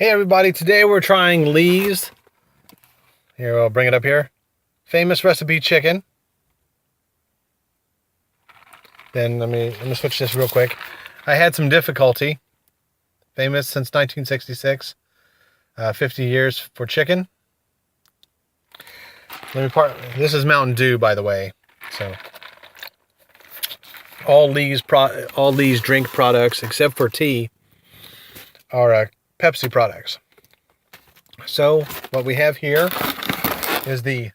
Hey everybody, today we're trying Lee's. Here, I'll bring it up here. Famous recipe chicken. Then let me switch this real quick. I had some difficulty. Famous since 1966. 50 years for chicken. This is Mountain Dew, by the way. So all Lee's drink products except for tea are Pepsi products. So what we have here is the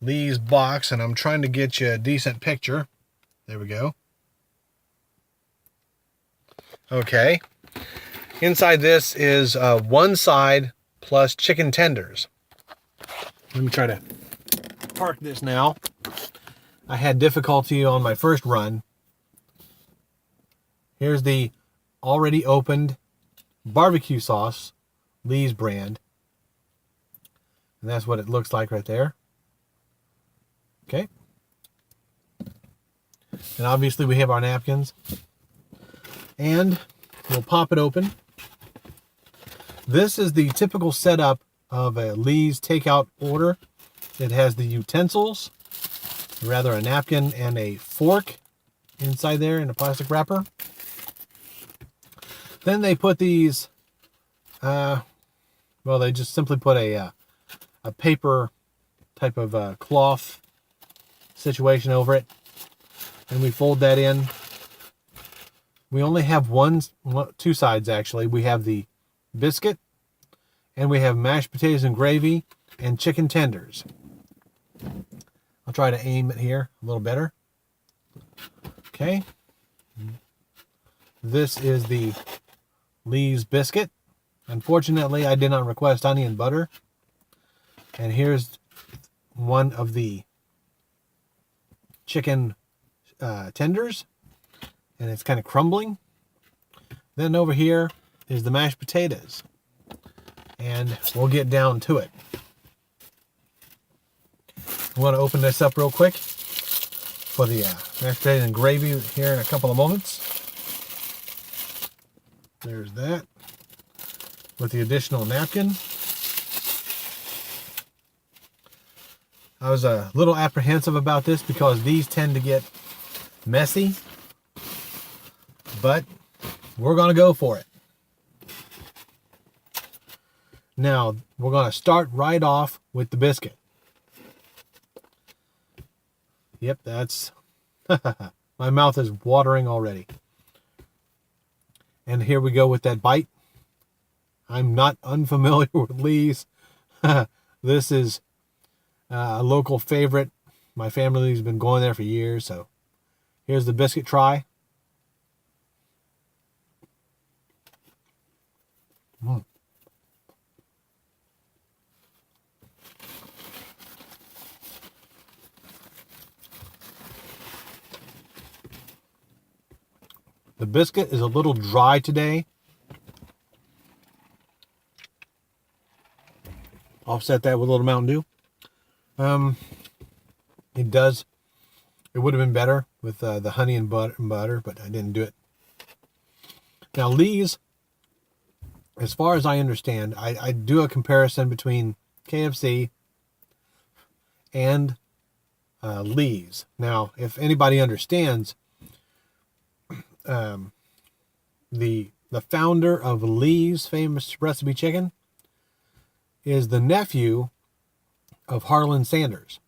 Lee's box, and I'm trying to get you a decent picture. There we go. Okay. Inside this is one side plus chicken tenders. Let me try to park this now. I had difficulty on my first run. Here's the already opened barbecue sauce, Lee's brand. And that's what it looks like right there. Okay. And obviously we have our napkins. And we'll pop it open. This is the typical setup of a Lee's takeout order. It has the utensils, rather a napkin and a fork inside there in a plastic wrapper. Then they put these, they just simply put a paper type of cloth situation over it. And we fold that in. We only have two sides actually. We have the biscuit, and we have mashed potatoes and gravy and chicken tenders. I'll try to aim it here a little better. Okay. This is the Lee's biscuit. Unfortunately, I did not request onion and butter. And here's one of the chicken tenders. And it's kind of crumbling. Then over here is the mashed potatoes. And we'll get down to it. I want to open this up real quick for the mashed potatoes and gravy here in a couple of moments. There's that. With the additional napkin. I was a little apprehensive about this because these tend to get messy. But we're going to go for it. Now, we're going to start right off with the biscuit. Yep, that's... my mouth is watering already. And here we go with that bite. I'm not unfamiliar with Lee's. This is a local favorite. My family's been going there for years. So here's the biscuit try. The biscuit is a little dry today. Offset that with a little Mountain Dew. It would have been better with the honey and butter, but I didn't do it. Now Lee's, as far as I understand, I do a comparison between KFC and Lee's. Now, if anybody understands, the founder of Lee's famous recipe chicken is the nephew of Harlan Sanders.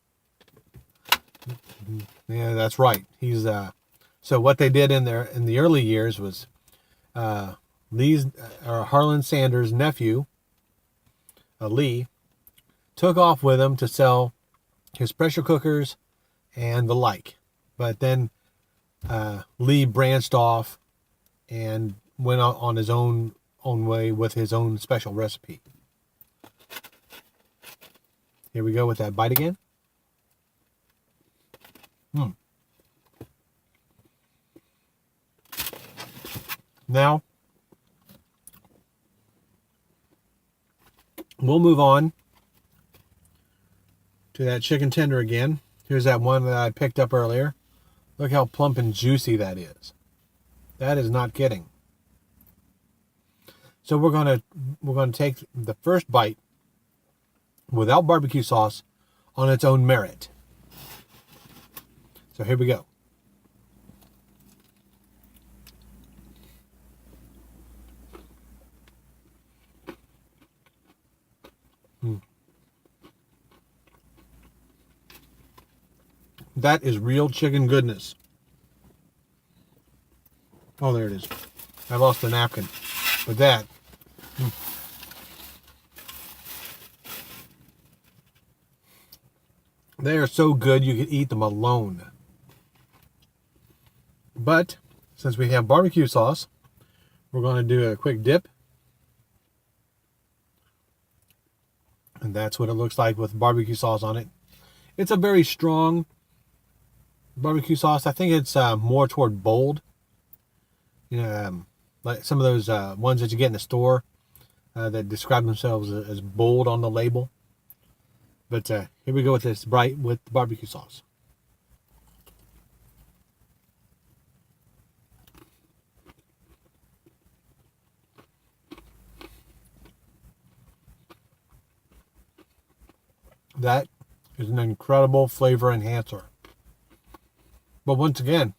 Yeah, that's right. He's so what they did in the early years was Harlan Sanders' nephew, Lee, took off with him to sell his pressure cookers and the like. But then Lee branched off and went on his own way with his own special recipe. Here we go with that bite again. Now, we'll move on to that chicken tender again. Here's that one that I picked up earlier. Look how plump and juicy that is. That is not kidding. So we're gonna take the first bite without barbecue sauce on its own merit. So here we go. That is real chicken goodness. Oh, there it is. I lost the napkin. But that. They are so good you could eat them alone. But since we have barbecue sauce, we're going to do a quick dip. And that's what it looks like with barbecue sauce on it. It's a very strong barbecue sauce. I think it's more toward bold. You know, like some of those ones that you get in the store that describe themselves as bold on the label. But here we go with this bright with barbecue sauce. That is an incredible flavor enhancer. But once again,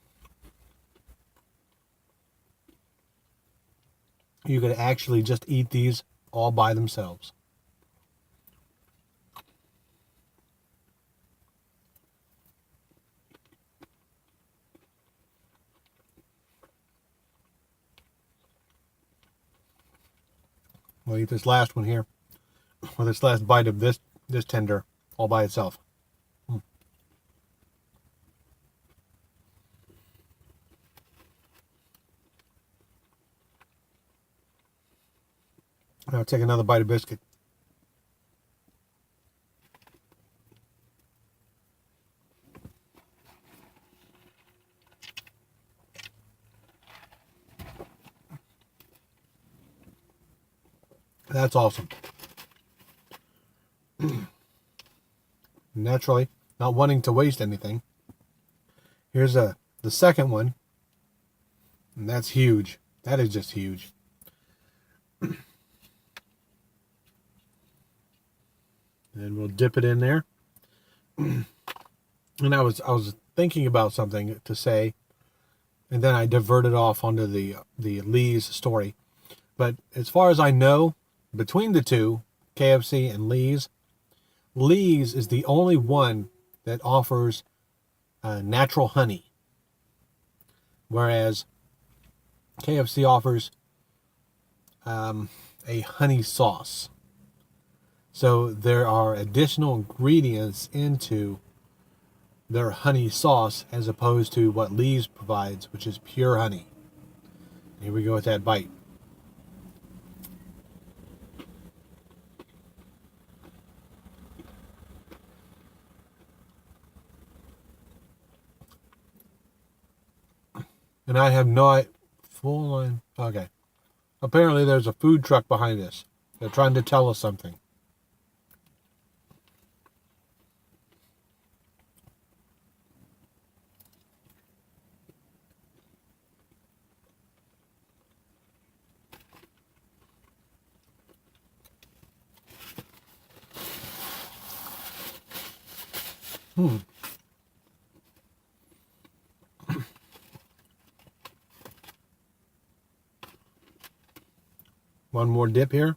you could actually just eat these all by themselves. We'll eat this last one here, or this last bite of this tender all by itself. I'll take another bite of biscuit. That's awesome. Naturally, not wanting to waste anything. Here's the second one. And that's huge. That is just huge. And we'll dip it in there. And I was thinking about something to say, and then I diverted off onto the Lee's story. But as far as I know, between the two, KFC and Lee's is the only one that offers natural honey, whereas KFC offers a honey sauce. So there are additional ingredients into their honey sauce as opposed to what Lee's provides, which is pure honey. Here we go with that bite. And I have no full line. Okay. Apparently there's a food truck behind us. They're trying to tell us something. One more dip here.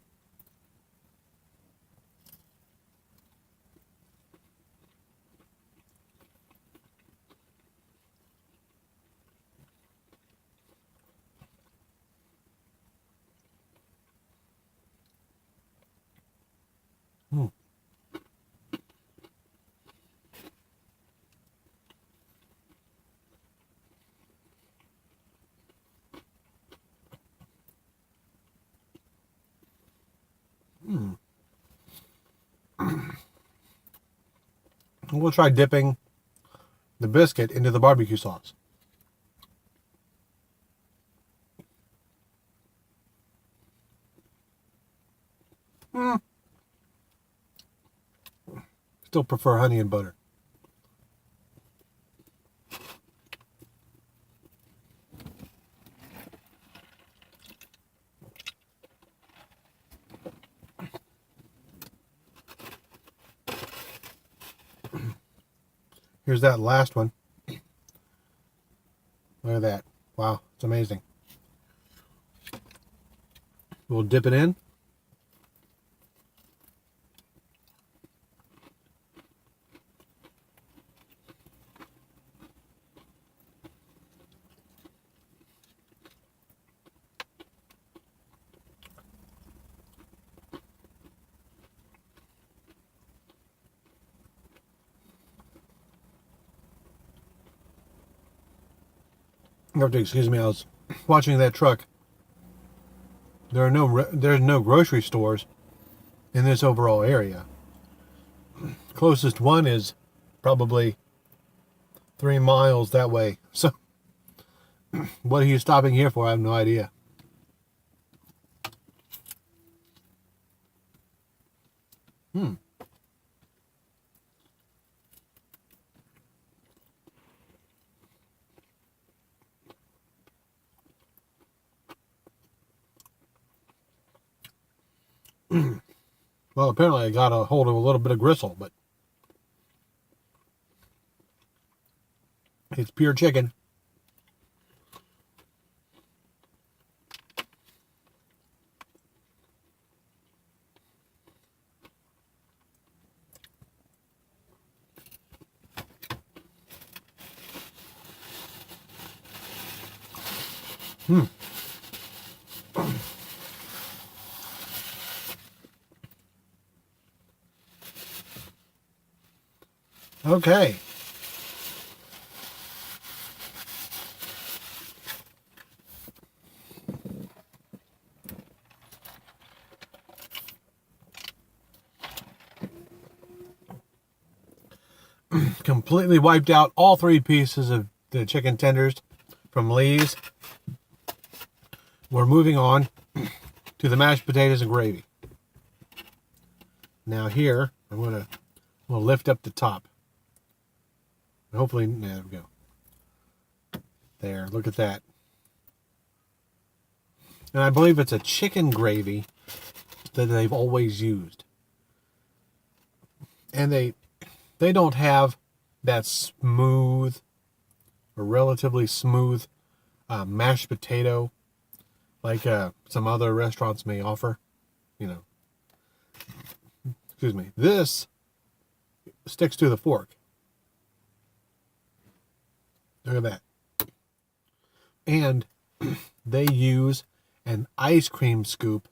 We'll try dipping the biscuit into the barbecue sauce. Still prefer honey and butter. Here's that last one. Look at that. Wow, it's amazing. We'll dip it in. You have to excuse me. I was watching that truck. There's no grocery stores in this overall area. Closest one is probably 3 miles that way. So what are you stopping here for? I have no idea. Well, apparently I got a hold of a little bit of gristle, but it's pure chicken. Okay. Completely wiped out all 3 pieces of the chicken tenders from Lee's. We're moving on to the mashed potatoes and gravy. Now here, I'm going to lift up the top. Hopefully, there we go. There, look at that. And I believe it's a chicken gravy that they've always used. And they don't have that smooth or relatively smooth mashed potato like some other restaurants may offer. You know, excuse me. This sticks to the fork. Look at that. And they use an ice cream scoop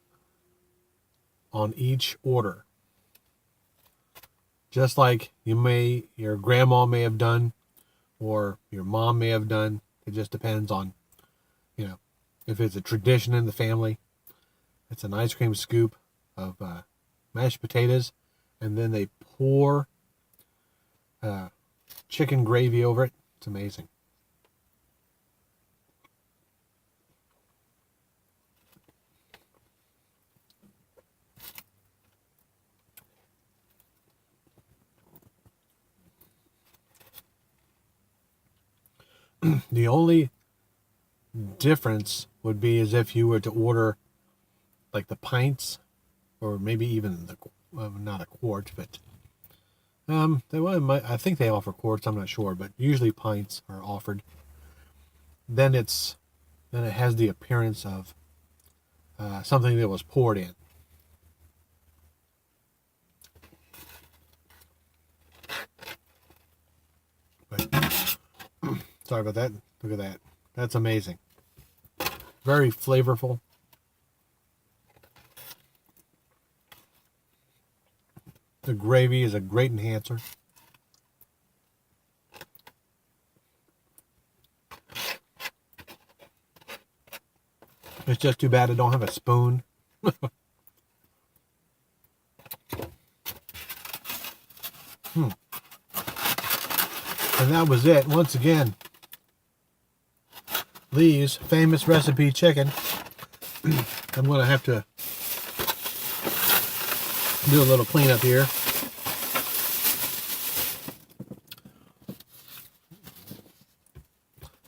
on each order. Just like your grandma may have done, or your mom may have done. It just depends on, if it's a tradition in the family. It's an ice cream scoop of mashed potatoes, and then they pour chicken gravy over it. It's amazing. The only difference would be as if you were to order like the pints, or maybe even not a quart, but I think they offer quarts. I'm not sure, but usually pints are offered. Then it has the appearance of something that was poured in. But sorry about that. Look at that. That's amazing. Very flavorful. The gravy is a great enhancer. It's just too bad I don't have a spoon. And that was it. Once again, Lee's famous recipe chicken. I'm going to have to do a little cleanup here.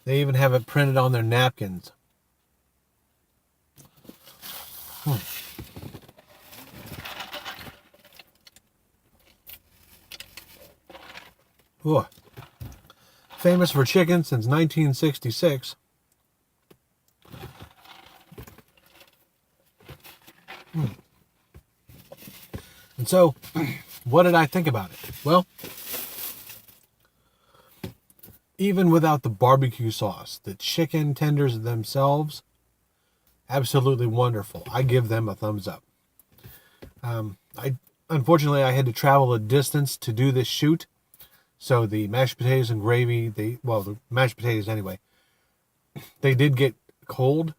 They even have it printed on their napkins. Oh, famous for chicken since 1966. And so, what did I think about it? Well, even without the barbecue sauce, the chicken tenders themselves, absolutely wonderful. I give them a thumbs up. Unfortunately, I had to travel a distance to do this shoot. So the mashed potatoes and gravy, the mashed potatoes anyway, they did get cold,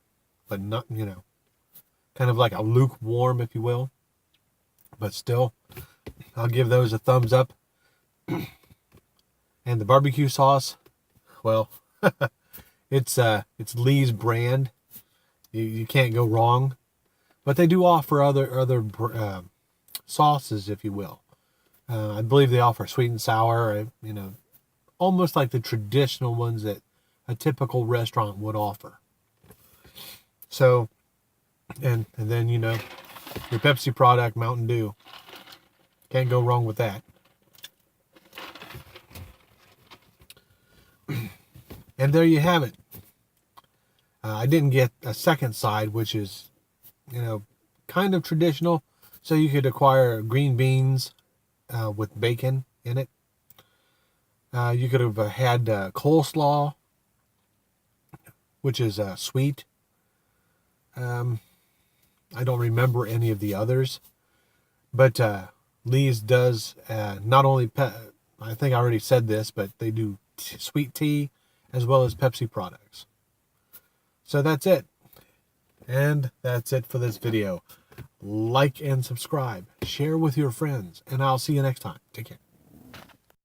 but not, kind of like a lukewarm, if you will. But still, I'll give those a thumbs up. And the barbecue sauce, well, it's Lee's brand. You can't go wrong. But they do offer other sauces, if you will. I believe they offer sweet and sour, almost like the traditional ones that a typical restaurant would offer. So, and then, your Pepsi product, Mountain Dew. Can't go wrong with that. And there you have it. I didn't get a second side, which is, kind of traditional. So you could acquire green beans with bacon in it. You could have had coleslaw, which is sweet. I don't remember any of the others. But Lee's does not only, I think I already said this, but they do sweet tea as well as Pepsi products. So that's it. And that's it for this video. Like and subscribe. Share with your friends. And I'll see you next time. Take care.